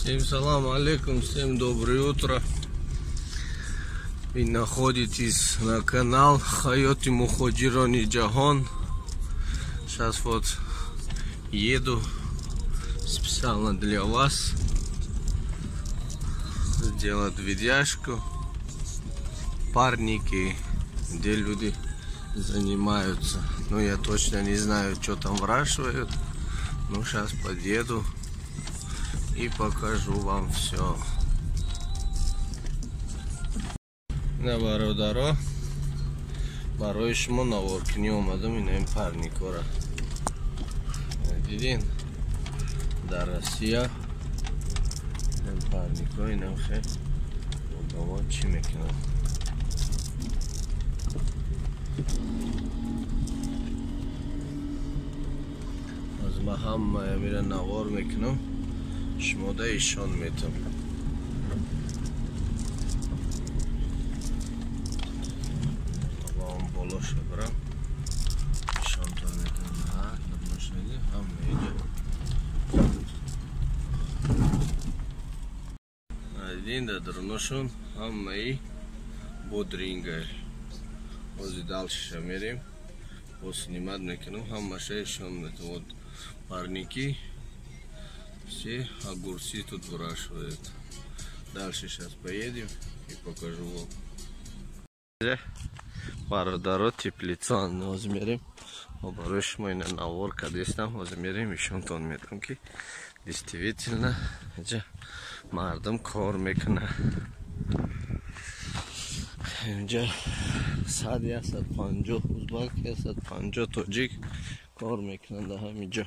Всем салам алейкум, всем доброе утро. Вы находитесь на канал Хайоти Муходжирони Джахон. Сейчас вот еду специально для вас сделать видяшку. Парники, где люди занимаются. Но я точно не знаю, что там выращивают. Ну, сейчас подъеду и покажу вам все. На бародаро барои шумо наворкунӣ омадам. Инаин парникора дидин дар Россия. Ин парникро инам хеле одамон чӣ мекунад. аз ма ҳамаи мира навор мекунам, шумода ишон метам. Аваам болоша барам ишонтон метам. Намошади ҳама иҷа адин дадроношон ҳамаи бодрингай. Ози далшиша мерем, поснимат мекунам, ҳамаша ишон метам. Вот парники, все огурцы тут выращивают. Дальше сейчас поедем и покажу вам. Бародаро теплицу возьмем. Оборош мой на наворка здесь там возьмем еще тон метром ки действительно же мардам кор мекна. Инжа садия сад панжо узбак сад панжо тоджик кор мекна да ҳамиҷо.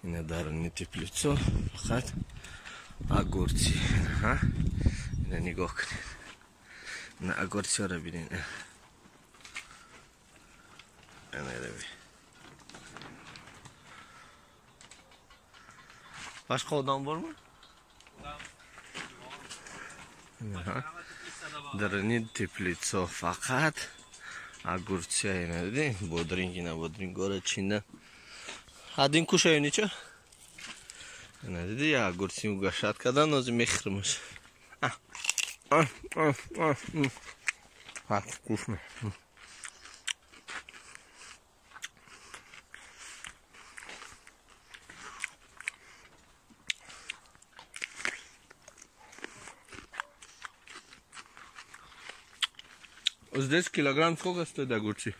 Ина дарони теплицо фақат огурци. Ина нигоҳ кунед. Ина огурциҳоро бинед. Башқа одам борми? Дарони теплицо фақат огурци. Ина дидин бодринг, ина бодрингора чинда. Один кушаю ничего? Надо я огурцы угощать, когда нос мехрмаш. Вкусно. Здесь килограмм сколько стоит огурцы?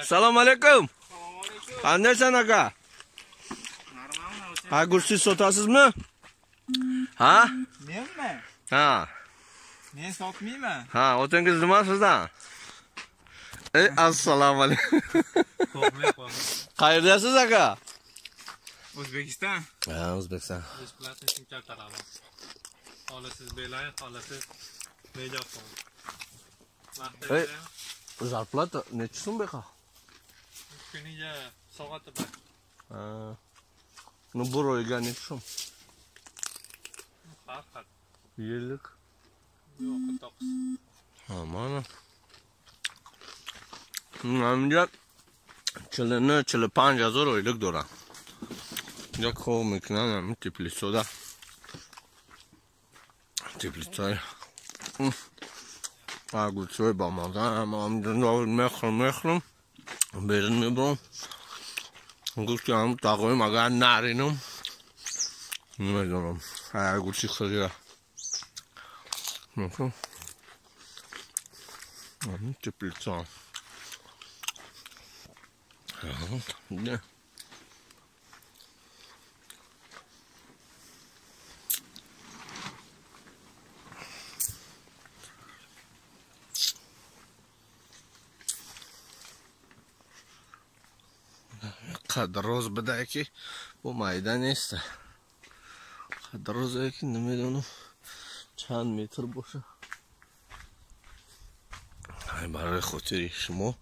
Салам алейкум. Qandaysan aka? Огурцы sotasizmi? Ha? Menmi? Ha. Men sotmayman. Ha, otangiz nima sizdan? Assalomu alaykum. Qayerdasiz aka? O'zbekiston. Ha, O'zbekiston. Besplatno simkart taraman. Xolasiz Belay, xolasiz Nejafon. Зарплата necha so'm beqa? Kuniga soati bor. Ha. Ну, bir oyga necha so'm? Faqat. Yillik. Yo'q, 9. Ha, mana. Menga chilini 5000 oylik dora. Я кормик на теплицо, да. Теплицо. Огурцой бамада, мам мехром. Берни бро. Гуштам такой мага наринум. Не знаю. Огурцы хря. Ну-ка. Теплицо. Да. قدروز بده که با مایده نیست. قدروزه که نمیدونم چند متر باشه. برای خاطر شما،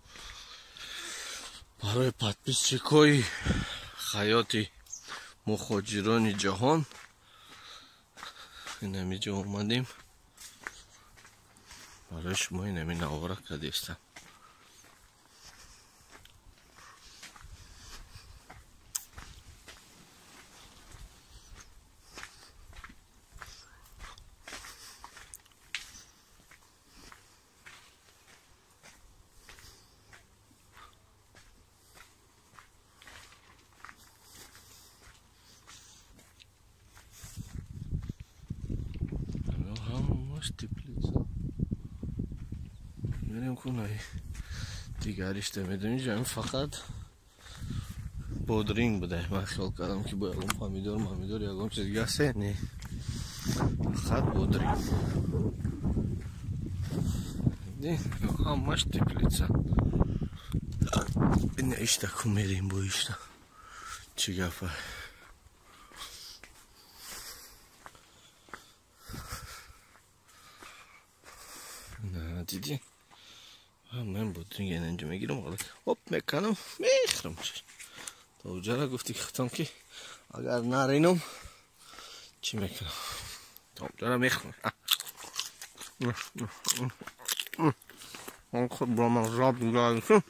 برای подписчикои Хайоти Муходжирони Ҷаҳон инамиҷо омадем. برای شما اینمی نوارا کردیستم. همش تپلیتسا. میریم کنه دیگریش نمیدونی جایی فقط بودرینگ بوده. من خیال کردم که با یکم پامیدور یکم چیز دیگه است. نه فقط بودرینگ. نه همش تپلیتسا. این ایشتا کم میریم با ایشتا چی گفته. نه دیدی من بودرینگ اینجا میگیرم حالا هپ میکنم میخرم. تا اونجا را گفتی گفتم که اگر نرینم چی میکنم. تا اونجا را میخرم. اون خود با من راب میگردم.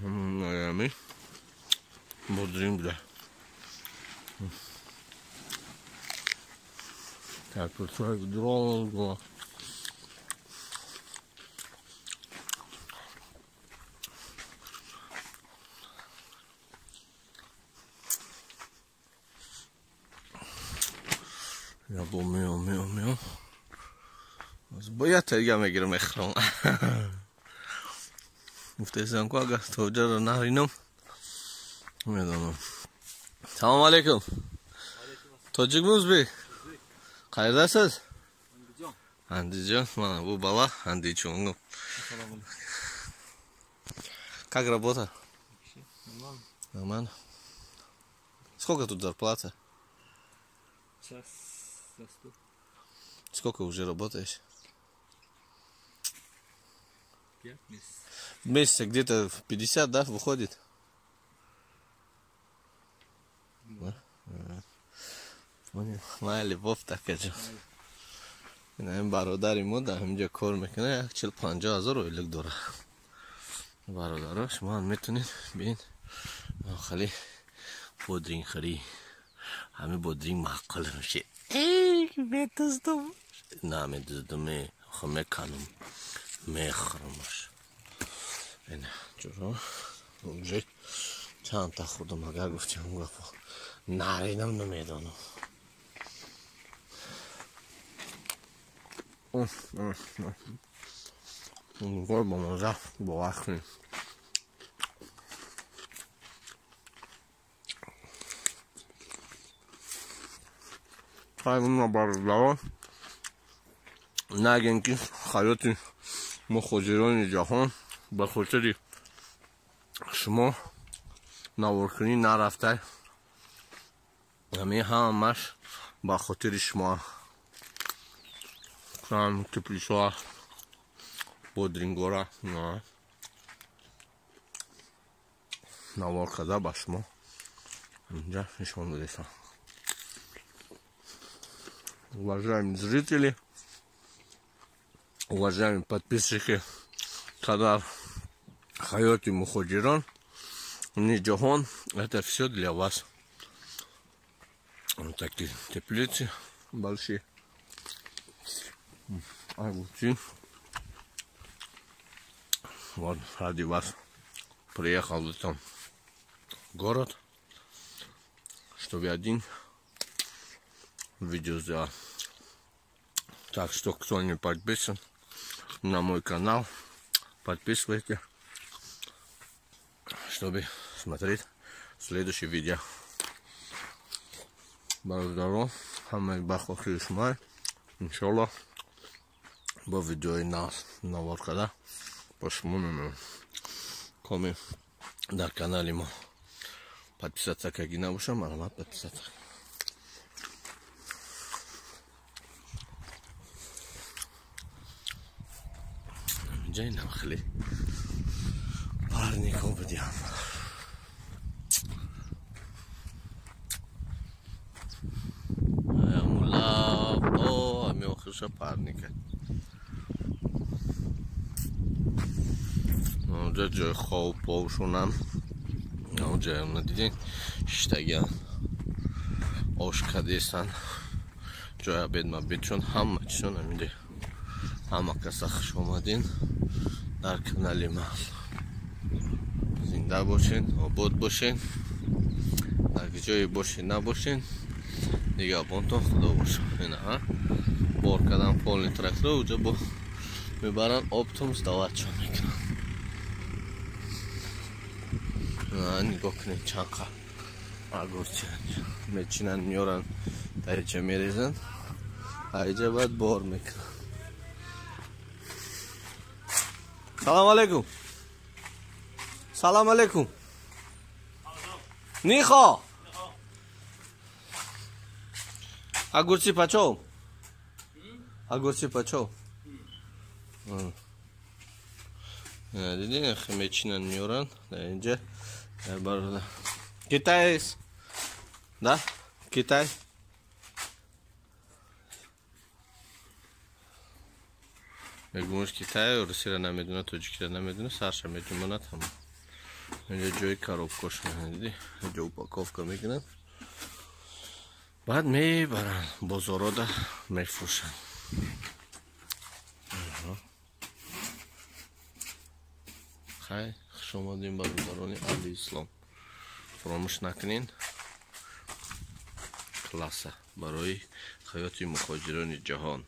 Miami بودرینگ بوده. تپلیت‌های درازگاه یا با میام از باید تایگه میگیرم اخرام. مفتیزم که اگر توجه رو نرینم میدانم. سلام علیکم. توجیک موزبی خیر دست است؟ اندیجان من بو бала اندیچونگم. Как работа? Нормально. Сколько тут зарплата? Сейчас за 100. Сколько уже работаешь? 5 месяцев. В месяц где-то 50, да, выходит? Да. Понял. Моя любовь такая же. این برادری ما در همینجا کار میکنه. 40-50 هزار اویلک داره برادرها. شما هم میتونید بین خیلی بودرینگ خری. همه بودرینگ معقل میشه. ای میتوزدم نه میتوزدم خب میکنم میخرمش. این جورا اونجا چند تا خودم اگر گفتیم گفت نرینم نمیدانم. با مزه با وقتی اون برادرها نگین که حیات مخاجران جهان به خاطر شما نوارکنی نرفته. همش به خاطر شما. Там теплица Бодрингора наварка да башмо инжа нишон будеса. Уважаемые зрители, уважаемые подписчики канала Хайоти Мухаджиран Ниджахон, это все для вас. Вот такие теплицы большие. Огурцы. Вот ради вас приехал в этом город, чтобы один видео сделать. Так что кто не подписан на мой канал, подписывайте, чтобы смотреть следующее видео. Здорово, хамай бахохи шмай, иншаллах. با ویدیوی نوار کرده با شما میمونم. کامی در کانال ما подписаться اگه نباشم مرامت подписаться. اینجا این هم خیلی پارنیک ها بدیم. مولا با همی آخرش پارنیکه. اونجا جای خواب باوشونم. اونجا هم ندیدین شتگیان آشکده ایستن. جای عبید مبید چون همه چون همیده ҳама каса хуш омадин дар канали ман. Зинда бошин, обод бошин. Дар ҷое бошин набошин. Нигоҳбонтон худо бошад. Ина бор кардан полни трактор уҷа бо мебаран обтум сдаватшон мекунан. Нигоҳ кунед чанд қа агурчи мечинан меёран тариҷа мерезан. Айҷа баъд бор мекунан. Салом алейкум. Салом алейкум. Нихо. Огурцы почем? Огурцы почем? Видите, мечинан меёран. Инҷа барода. Китай? Да? Китай? Мегумаш Китай, Русия намедуна, Тоҷикия намедуна, сарша меҷумонад ҳама. Инҷа ҷои коробкош види, инҷа упаковка мекунад. Баъд мебаран бозорода мефурӯшанд. Хай, хуш омадин ба гузарони Аҳли Ислом. Фаромӯш накунед. Класса барои ҳаёти мухоҷирони ҷаҳон.